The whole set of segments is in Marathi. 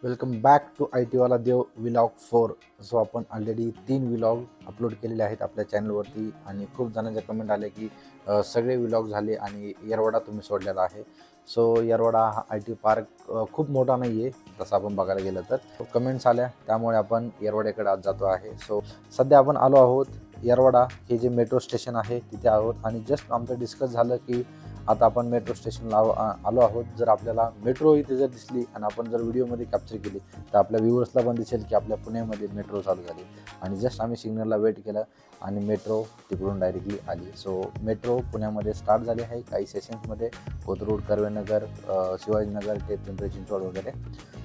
वेलकम बॅक टू आय टीवाला देव व्लॉग 4. सो आपण ऑलरेडी 3 व्लॉग अपलोड केलेले आहेत आपल्या चॅनलवरती आणि खूप जणांचे कमेंट आले की सगळे व्लॉग झाले आणि येरवडा तुम्ही सोडलेला आहे. सो येरवडा हा आय टी पार्क खूप मोठा नाही आहे तसं आपण बघायला गेलं तर. कमेंट्स आल्या त्यामुळे आपण येरवड्याकडे आज जातो आहे. सो सध्या आपण आलो आहोत येरवडा, हे जे मेट्रो स्टेशन आहे तिथे आहोत आणि जस्ट आमचं डिस्कस झालं की आता आपण मेट्रो स्टेशनला आलो आहोत. जर आपल्याला मेट्रो इथे जर दिसली आणि आपण जर व्हिडिओमध्ये कॅप्चर केली तर आपल्या व्ह्यूअर्सला पण दिसेल की आपल्या पुण्यामध्ये मेट्रो चालू झाली. आणि जस्ट आम्ही सिग्नलला वेट केलं आणि मेट्रो तिकडून डायरेक्टली आली. सो मेट्रो पुण्यामध्ये स्टार्ट झाली आहे काही सेशन्समध्ये, कोथरूड, कर्वेनगर, शिवाजीनगर ते पिंपरी चिंचवड वगैरे.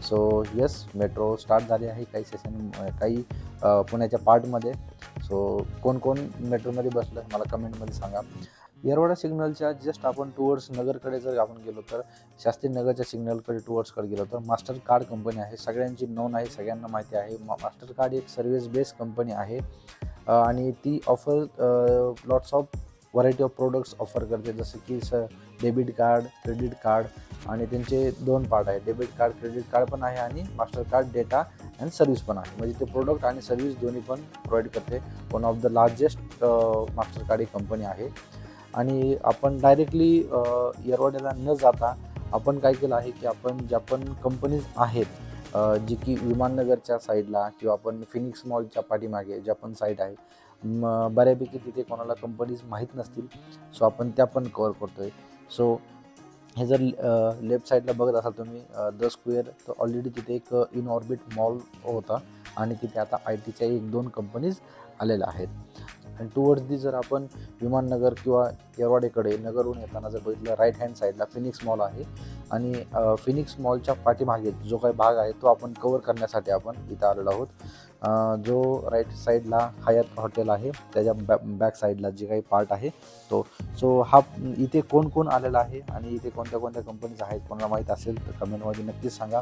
सो येस, मेट्रो स्टार्ट झाली आहे काही सेशन, काही पुण्याच्या पार्टमध्ये. सो कोण कोण मेट्रोमध्ये बसलं मला कमेंटमध्ये सांगा. येरवडा सिग्नलच्या जस्ट आपण टुवर्ड्स नगरकडे जर आपण गेलो तर शास्त्री नगरच्या सिग्नलकडे टुवर्ड्सकडे गेलो तर मास्टर कार्ड कंपनी आहे. सगळ्यांची नोन आहे, सगळ्यांना माहिती आहे. मास्टर कार्ड एक सर्व्हिस बेस्ड कंपनी आहे आणि ती offer lots of variety of products offer करते, जसं की डेबिट कार्ड, क्रेडिट कार्ड. आणि त्यांचे 2 पार्ट आहे, डेबिट कार्ड, क्रेडिट कार्ड पण आहे आणि master card data and service पण आहे. म्हणजे ते प्रोडक्ट आणि सर्व्हिस दोन्ही पण प्रोव्हाइड करते. One of the largest master card he company आहे. आणि आपण डायरेक्टली येरवड्याला न जाता आपण काय केलं आहे की आपण ज्या पण कंपनीज आहेत जी की विमाननगरच्या साईडला किंवा आपण फिनिक्स मॉलच्या पाठीमागे ज्या पण साईट आहे, बऱ्यापैकी तिथे कोणाला कंपनीज माहीत नसतील. सो आपण त्या पण कवर करतो आहे. सो हे जर लेफ्ट साईडला बघत असाल तुम्ही द स्क्वेअर, तर ऑलरेडी तिथे एक इन ऑर्बिट मॉल होता आणि तिथे आता आय टीच्या 1-2 कंपनीज आलेल्या आहेत. आणि टुवर्ड्स दी जर आपण विमाननगर किंवा येरवाडेकडे नगरहून येताना जर बघितलं, राईट हँड साईडला फिनिक्स मॉल आहे आणि फिनिक्स मॉलच्या पाठीमागे जो काही भाग आहे तो आपण कवर करण्यासाठी आपण इथं आलेलो आहोत. जो राईट साईडला हयात हॉटेल आहे त्याच्या बॅक साईडला जे काही पार्ट आहे तो. सो हा इथे कोण कोण आलेला आहे आणि इथे कोणत्या कोणत्या कंपनीज आहेत, कोणाला माहीत असेल तर कमेंटमध्ये नक्कीच सांगा.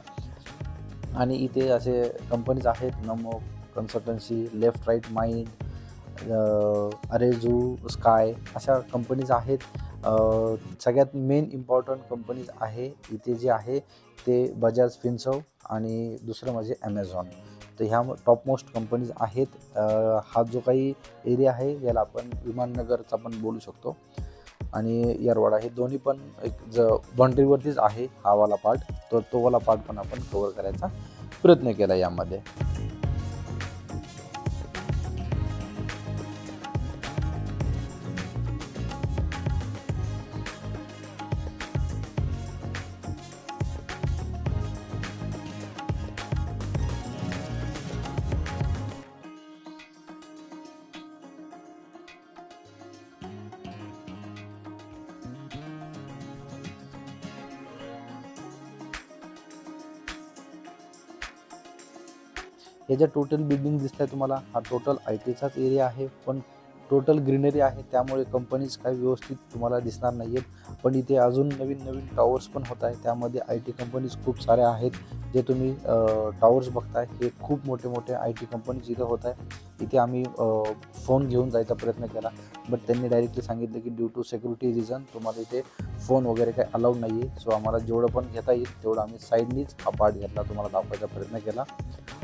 आणि इथे असे कंपनीज आहेत, Namo consultancy, left right mind, अरेझू, स्काय, अशा कंपनीज आहेत. सगळ्यात मेन इम्पॉर्टंट कंपनीज आहे इथे जे आहे ते बजाज फिन्सर्व आणि दुसरं म्हणजे ॲमेझॉन. तर ह्या टॉप मोस्ट कंपनीज आहेत. हा जो काही एरिया आहे याला आपण विमाननगरचा पण बोलू शकतो आणि येरवडा, हे दोन्ही पण एक बाउंड्रीवरतीच आहे. हा वाला पार्ट, तो वाला पार्ट पण आपण कवर करायचा प्रयत्न केला यामध्ये. हे जे टोटल बिल्डिंग दिसत आहे तुम्हाला, हा टोटल आय टीचाच एरिया आहे, पण टोटल ग्रीनरी आहे त्यामुळे कंपनीज काही व्यवस्थित तुम्हाला दिसणार नाही आहेत. पण इथे अजून नवीन नवीन टॉवर्स पण होत आहे, त्यामध्ये आय टी कंपनीज खूप साऱ्या आहेत. जे तुम्ही टॉवर्स बघताय हे खूप मोठे मोठे आय टी कंपनीज इथे होत आहे. इथे आम्ही फोन घेऊन जायचा प्रयत्न केला, बट त्यांनी डायरेक्टली सांगितलं की ड्यू टू सिक्युरिटी रिझन तुम्हाला इथे फोन वगैरे काही अलाउड नाही आहे. सो आम्हाला जेवढं पण घेता येईल तेवढं आम्ही साईडनीच हा पार्ट घेतला, तुम्हाला दाखवायचा प्रयत्न केला.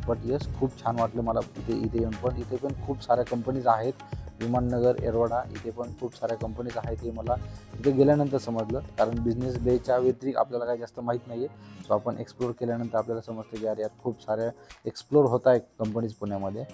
बट येस, खूप छान वाटलं मला इथे येऊन. पण इथे पण खूप साऱ्या कंपनीज आहेत. विमाननगर, येरवडा, इथे पण खूप साऱ्या कंपनीज आहेत हे मला इथे गेल्यानंतर समजलं, कारण बिझनेस बेच्या व्यतिरिक्त आपल्याला काही जास्त माहीत नाही आहे. सो आपण एक्सप्लोर केल्यानंतर आपल्याला समजतं की अरे यार, खूप साऱ्या एक्सप्लोर होत आहे कंपनीज पुण्यामध्ये.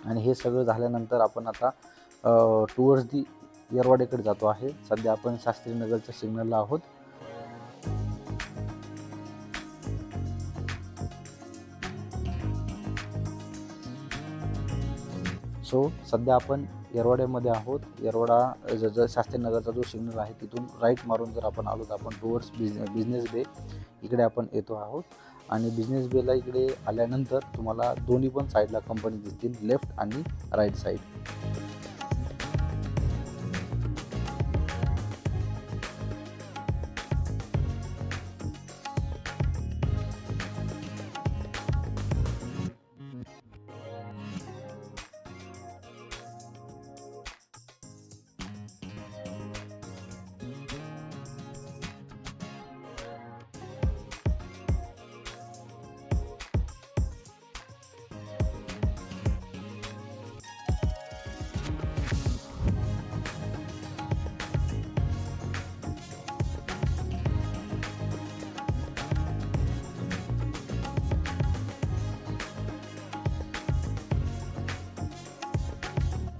आणि हे सगळं झाल्यानंतर आपण आता टुवर्ड्स दी येरवाडेकडे जातो आहे. सध्या आपण शास्त्रीनगरच्या सिग्नलला आहोत. सो सध्या आपण येरवड्यामध्ये आहोत. येरवडा शास्त्रीनगरचा जो सिग्नल आहे तिथून राईट मारून जर आपण आलो तर आपण टुवर्ड्स बिझनेस बे इकडे आपण येतो आहोत. आणि बिझनेस बेला इकडे आल्यानंतर तुम्हाला दोन्ही पण साईडला कंपनी दिसतील, लेफ्ट आणि राईट साईड.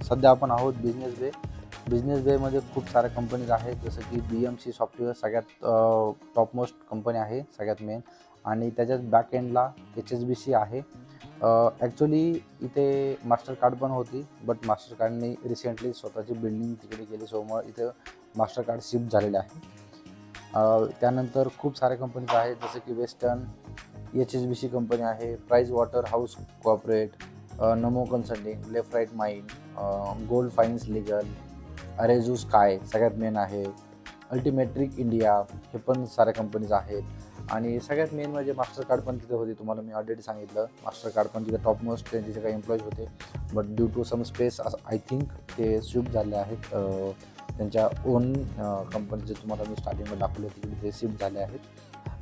सध्या आपण आहोत बिझनेस बे. बिझनेस बेमध्ये खूप साऱ्या कंपनीज आहेत, जसं की BMC सॉफ्टवेअर सगळ्यात टॉपमोस्ट कंपनी आहे, सगळ्यात मेन. आणि त्याच्याच बॅक एंडला HSBC आहे. ॲक्च्युली इथे मास्टर कार्ड पण होती, बट मास्टर कार्डने रिसेंटली स्वतःची बिल्डिंग तिकडे केली, सो मग इथं मास्टर कार्ड शिफ्ट झालेले आहे. त्यानंतर खूप साऱ्या कंपनीज आहेत, जसं की वेस्टर्न, HSBC कंपनी आहे, price water house corporate, Namo consulting, left right mind, gold fines legal, अरेझू स्काय सगळ्यात मेन आहे, अल्टिमेट्रिक इंडिया, हे पण साऱ्या कंपनीज आहेत. आणि सगळ्यात मेन म्हणजे मास्टर कार्ड पण तिथे होती, तुम्हाला मी ऑलरेडी सांगितलं. मास्टर कार्ड पण तिथे टॉपमोस्ट त्यांचे जे काही एम्प्लॉईज होते, but due to some space I think ते शिफ्ट झाले आहेत. त्यांच्या ओन कंपनी जे तुम्हाला मी स्टार्टिंगला दाखवले तिकडे ते शिफ्ट झाले आहेत.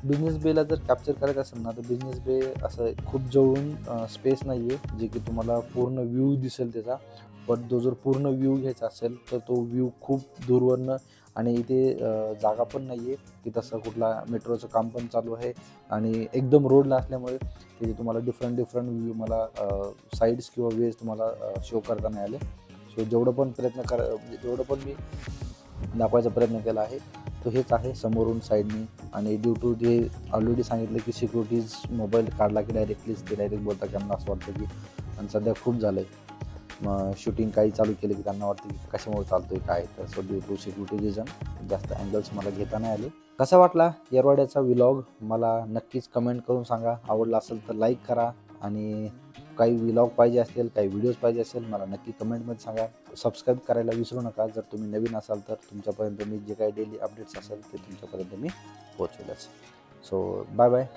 बिझनेस बेला जर कॅप्चर करायचं असेल ना तर बिझनेस बे असं खूप जवळून स्पेस नाही आहे जे की तुम्हाला पूर्ण व्ह्यू दिसेल त्याचा. पण तो जर पूर्ण व्ह्यू घ्यायचा असेल तर तो व्ह्यू खूप दूरवरनं, आणि इथे जागा पण नाही आहे की तसं कुठला मेट्रोचं काम पण चालू आहे आणि एकदम रोडला असल्यामुळे तिथे तुम्हाला डिफरंट व्ह्यू मला साईड्स किंवा वेज तुम्हाला शो करता नाही आले. सो जेवढं पण मी दाखवायचा प्रयत्न केला आहे तो हेच आहे, समोरून साईडनी. आणि ड्यू टू जे ऑलरेडी सांगितलं की सिक्युरिटीज मोबाईल काढला की ते डायरेक्ट बोलतात, त्यांना असं वाटतं की, आणि सध्या खूप झालं आहे मग शूटिंग काही चालू केलं की त्यांना वाटतं की कशामुळे चालतो आहे काय. तर so due to security reason जास्त अँगल्स मला घेता नाही आले. कसा वाटला येरवाड्याचा व्लॉग मला नक्कीच कमेंट करून सांगा. आवडला असेल तर लाईक करा, आणि काही व्लॉग पाहिजे असतील, काही व्हिडिओज पाहिजे असेल मला नक्की कमेंटमध्ये सांगा. सबस्क्राईब करायला विसरू नका जर तुम्ही नवीन असाल तर. तुमच्यापर्यंत मी जे काही डेली अपडेट्स असेल ते तुमच्यापर्यंत मी पोहोचवेलच. So bye bye.